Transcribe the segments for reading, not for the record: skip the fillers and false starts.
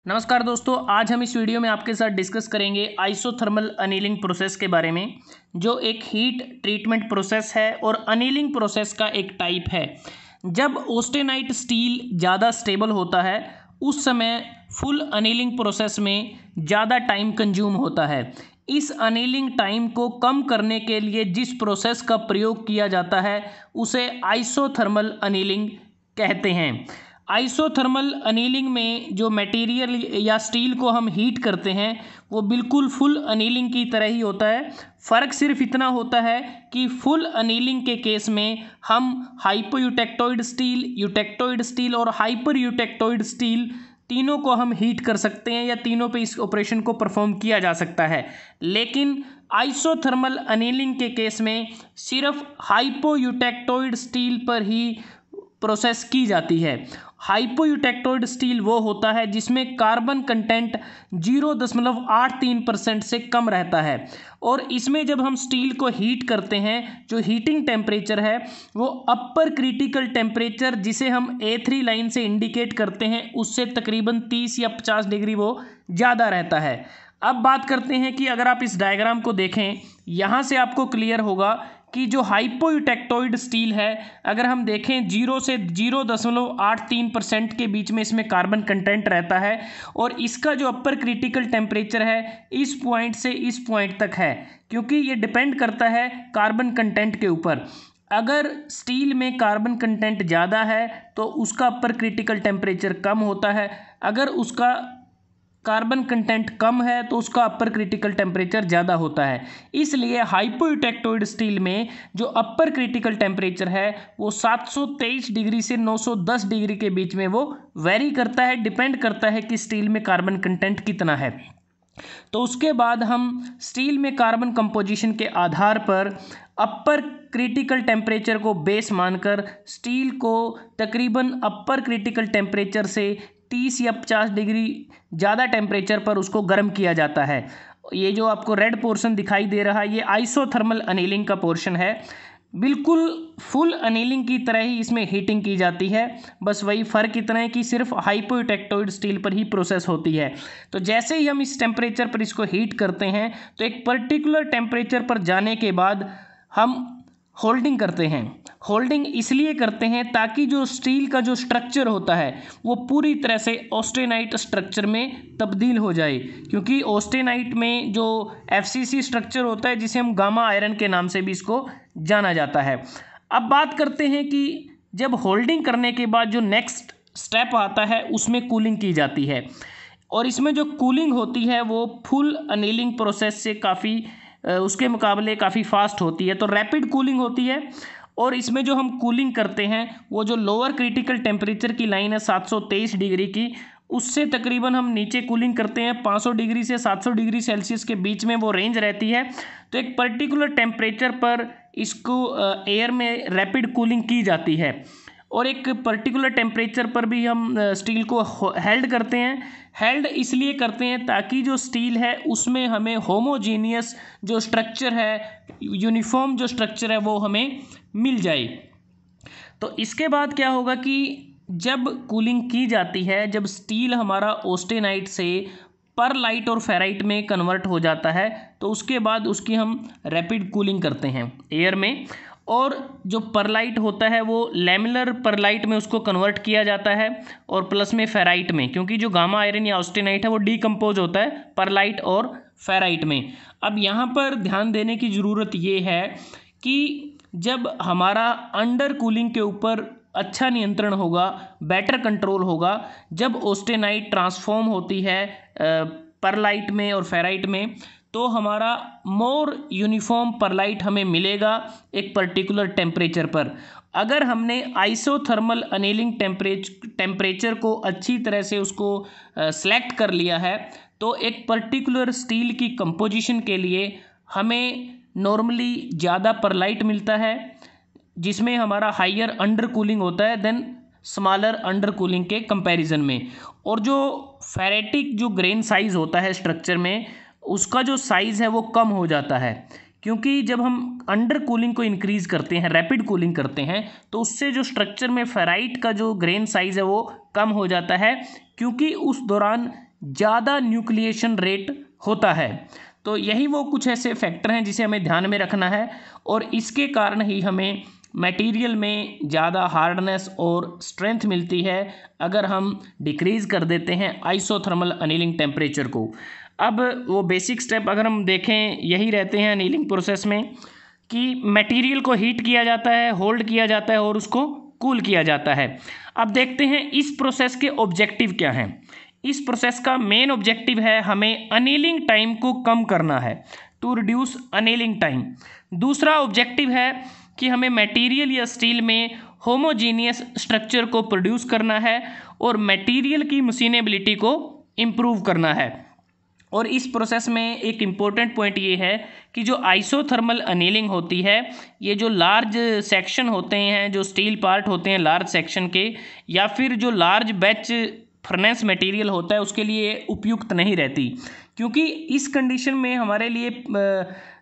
नमस्कार दोस्तों, आज हम इस वीडियो में आपके साथ डिस्कस करेंगे आइसोथर्मल अनीलिंग प्रोसेस के बारे में, जो एक हीट ट्रीटमेंट प्रोसेस है और अनीलिंग प्रोसेस का एक टाइप है। जब ऑस्टेनाइट स्टील ज़्यादा स्टेबल होता है उस समय फुल अनीलिंग प्रोसेस में ज़्यादा टाइम कंज्यूम होता है। इस अनीलिंग टाइम को कम करने के लिए जिस प्रोसेस का प्रयोग किया जाता है उसे आइसोथर्मल अनीलिंग कहते हैं। आइसोथर्मल अनीलिंग में जो मटेरियल या स्टील को हम हीट करते हैं वो बिल्कुल फुल अनीलिंग की तरह ही होता है। फ़र्क सिर्फ इतना होता है कि फुल अनीलिंग के केस में हम हाइपोयूटेक्टोइड स्टील, यूटेक्टोइड स्टील और हाइपर यूटेक्टोइड स्टील तीनों को हम हीट कर सकते हैं या तीनों पे इस ऑपरेशन को परफॉर्म किया जा सकता है। लेकिन आइसोथर्मल अनीलिंग के केस में सिर्फ हाइपोयूटेक्टोइड स्टील पर ही प्रोसेस की जाती है। हाइपोयूटेक्टोइड स्टील वो होता है जिसमें कार्बन कंटेंट 0.83% से कम रहता है और इसमें जब हम स्टील को हीट करते हैं जो हीटिंग टेम्परेचर है वो अपर क्रिटिकल टेम्परेचर जिसे हम A3 लाइन से इंडिकेट करते हैं उससे तकरीबन 30 या 50 डिग्री वो ज़्यादा रहता है। अब बात करते हैं कि अगर आप इस डायग्राम को देखें, यहाँ से आपको क्लियर होगा कि जो हाइपोयूटेक्टोइड स्टील है, अगर हम देखें 0 से 0.83% के बीच में इसमें कार्बन कंटेंट रहता है और इसका जो अपर क्रिटिकल टेम्परेचर है इस पॉइंट से इस पॉइंट तक है, क्योंकि ये डिपेंड करता है कार्बन कंटेंट के ऊपर। अगर स्टील में कार्बन कंटेंट ज़्यादा है तो उसका अपर क्रिटिकल टेम्परेचर कम होता है, अगर उसका कार्बन कंटेंट कम है तो उसका अपर क्रिटिकल टेम्परेचर ज़्यादा होता है। इसलिए हाइपोयूटेक्टोइड स्टील में जो अपर क्रिटिकल टेम्परेचर है वो 723 डिग्री से 910 डिग्री के बीच में वो वेरी करता है, डिपेंड करता है कि स्टील में कार्बन कंटेंट कितना है। तो उसके बाद हम स्टील में कार्बन कंपोजिशन के आधार पर अपर क्रिटिकल टेम्परेचर को बेस मानकर स्टील को तकरीबन अपर क्रिटिकल टेम्परेचर से 30 या 50 डिग्री ज़्यादा टेम्परेचर पर उसको गर्म किया जाता है। ये जो आपको रेड पोर्शन दिखाई दे रहा है ये आइसोथर्मल अनीलिंग का पोर्शन है। बिल्कुल फुल अनीलिंग की तरह ही इसमें हीटिंग की जाती है, बस वही फ़र्क इतना है कि सिर्फ हाइपोयूटेक्टोइड स्टील पर ही प्रोसेस होती है। तो जैसे ही हम इस टेम्परेचर पर इसको हीट करते हैं तो एक पर्टिकुलर टेम्परेचर पर जाने के बाद हम होल्डिंग करते हैं। होल्डिंग इसलिए करते हैं ताकि जो स्टील का जो स्ट्रक्चर होता है वो पूरी तरह से ऑस्टेनाइट स्ट्रक्चर में तब्दील हो जाए, क्योंकि ऑस्टेनाइट में जो FCC स्ट्रक्चर होता है जिसे हम गामा आयरन के नाम से भी इसको जाना जाता है। अब बात करते हैं कि जब होल्डिंग करने के बाद जो नेक्स्ट स्टेप आता है उसमें कूलिंग की जाती है और इसमें जो कूलिंग होती है वो फुल अनीलिंग प्रोसेस से काफ़ी उसके मुकाबले काफ़ी फास्ट होती है। तो रैपिड कूलिंग होती है और इसमें जो हम कूलिंग करते हैं वो जो लोअर क्रिटिकल टेम्परेचर की लाइन है 723 डिग्री की, उससे तकरीबन हम नीचे कूलिंग करते हैं 500 डिग्री से 700 डिग्री सेल्सियस के बीच में वो रेंज रहती है। तो एक पर्टिकुलर टेम्परेचर पर इसको एयर में रैपिड कूलिंग की जाती है और एक पर्टिकुलर टेम्परेचर पर भी हम स्टील को हेल्ड करते हैं। हेल्ड इसलिए करते हैं ताकि जो स्टील है उसमें हमें होमोजीनियस जो स्ट्रक्चर है, यूनिफॉर्म जो स्ट्रक्चर है वो हमें मिल जाए। तो इसके बाद क्या होगा कि जब कूलिंग की जाती है, जब स्टील हमारा ऑस्टेनाइट से परलाइट और फेराइट में कन्वर्ट हो जाता है तो उसके बाद उसकी हम रैपिड कूलिंग करते हैं एयर में, और जो परलाइट होता है वो लैमिलर परलाइट में उसको कन्वर्ट किया जाता है और प्लस में फेराइट में, क्योंकि जो गामा आयरन या ऑस्टेनाइट है वो डीकम्पोज होता है परलाइट और फेराइट में। अब यहाँ पर ध्यान देने की ज़रूरत ये है कि जब हमारा अंडर कूलिंग के ऊपर अच्छा नियंत्रण होगा, बेटर कंट्रोल होगा, जब ऑस्टेनाइट ट्रांसफॉर्म होती है परलाइट में और फेराइट में, तो हमारा मोर यूनिफॉर्म परलाइट हमें मिलेगा एक पर्टिकुलर टेम्परेचर पर। अगर हमने आइसोथर्मल अनीलिंग टेम्परेचर को अच्छी तरह से उसको सेलेक्ट कर लिया है तो एक पर्टिकुलर स्टील की कंपोजिशन के लिए हमें नॉर्मली ज़्यादा परलाइट मिलता है जिसमें हमारा हाइयर अंडर कूलिंग होता है देन स्मॉलर अंडर कूलिंग के कंपैरिजन में। और जो फेरेटिक जो ग्रेन साइज़ होता है स्ट्रक्चर में उसका जो साइज़ है वो कम हो जाता है, क्योंकि जब हम अंडर कूलिंग को इंक्रीज़ करते हैं, रैपिड कूलिंग करते हैं, तो उससे जो स्ट्रक्चर में फेराइट का जो ग्रेन साइज़ है वो कम हो जाता है, क्योंकि उस दौरान ज़्यादा न्यूक्लिएशन रेट होता है। तो यही वो कुछ ऐसे फैक्टर हैं जिसे हमें ध्यान में रखना है, और इसके कारण ही हमें मटेरियल में ज़्यादा हार्डनेस और स्ट्रेंथ मिलती है अगर हम डिक्रीज़ कर देते हैं आइसोथर्मल अनीलिंग टेम्परेचर को। अब वो बेसिक स्टेप अगर हम देखें यही रहते हैं अनीलिंग प्रोसेस में कि मटेरियल को हीट किया जाता है, होल्ड किया जाता है और उसको कूल किया जाता है। अब देखते हैं इस प्रोसेस के ऑब्जेक्टिव क्या हैं। इस प्रोसेस का मेन ऑब्जेक्टिव है हमें अनीलिंग टाइम को कम करना है, टू रिड्यूस अनीलिंग टाइम। दूसरा ऑब्जेक्टिव है कि हमें मटेरियल या स्टील में होमोजीनियस स्ट्रक्चर को प्रोड्यूस करना है और मटेरियल की मशीनेबिलिटी को इम्प्रूव करना है। और इस प्रोसेस में एक इम्पोर्टेंट पॉइंट ये है कि जो आइसोथर्मल अनीलिंग होती है, ये जो लार्ज सेक्शन होते हैं, जो स्टील पार्ट होते हैं लार्ज सेक्शन के, या फिर जो लार्ज बैच फर्नेस मटेरियल होता है उसके लिए उपयुक्त नहीं रहती, क्योंकि इस कंडीशन में हमारे लिए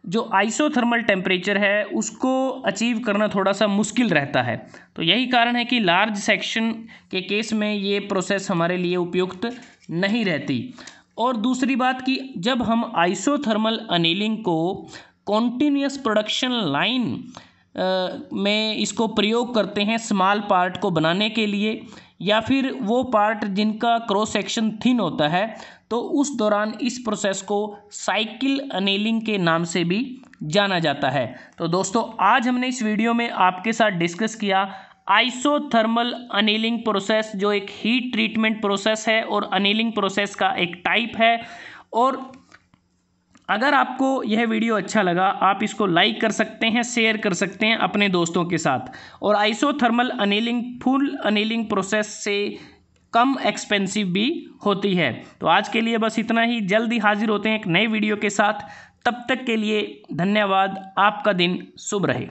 जो आइसोथर्मल टेम्परेचर है उसको अचीव करना थोड़ा सा मुश्किल रहता है। तो यही कारण है कि लार्ज सेक्शन के केस में ये प्रोसेस हमारे लिए उपयुक्त नहीं रहती। और दूसरी बात कि जब हम आइसोथर्मल अनीलिंग को कॉन्टीन्यूअस प्रोडक्शन लाइन में इसको प्रयोग करते हैं स्मॉल पार्ट को बनाने के लिए, या फिर वो पार्ट जिनका क्रॉस सेक्शन थिन होता है, तो उस दौरान इस प्रोसेस को साइकिल अनीलिंग के नाम से भी जाना जाता है। तो दोस्तों आज हमने इस वीडियो में आपके साथ डिस्कस किया आइसोथर्मल अनीलिंग प्रोसेस, जो एक हीट ट्रीटमेंट प्रोसेस है और अनीलिंग प्रोसेस का एक टाइप है। और अगर आपको यह वीडियो अच्छा लगा आप इसको लाइक कर सकते हैं, शेयर कर सकते हैं अपने दोस्तों के साथ। और isothermal annealing full annealing process से कम एक्सपेंसिव भी होती है। तो आज के लिए बस इतना ही, जल्दी हाजिर होते हैं एक नए वीडियो के साथ। तब तक के लिए धन्यवाद। आपका दिन शुभ रहे।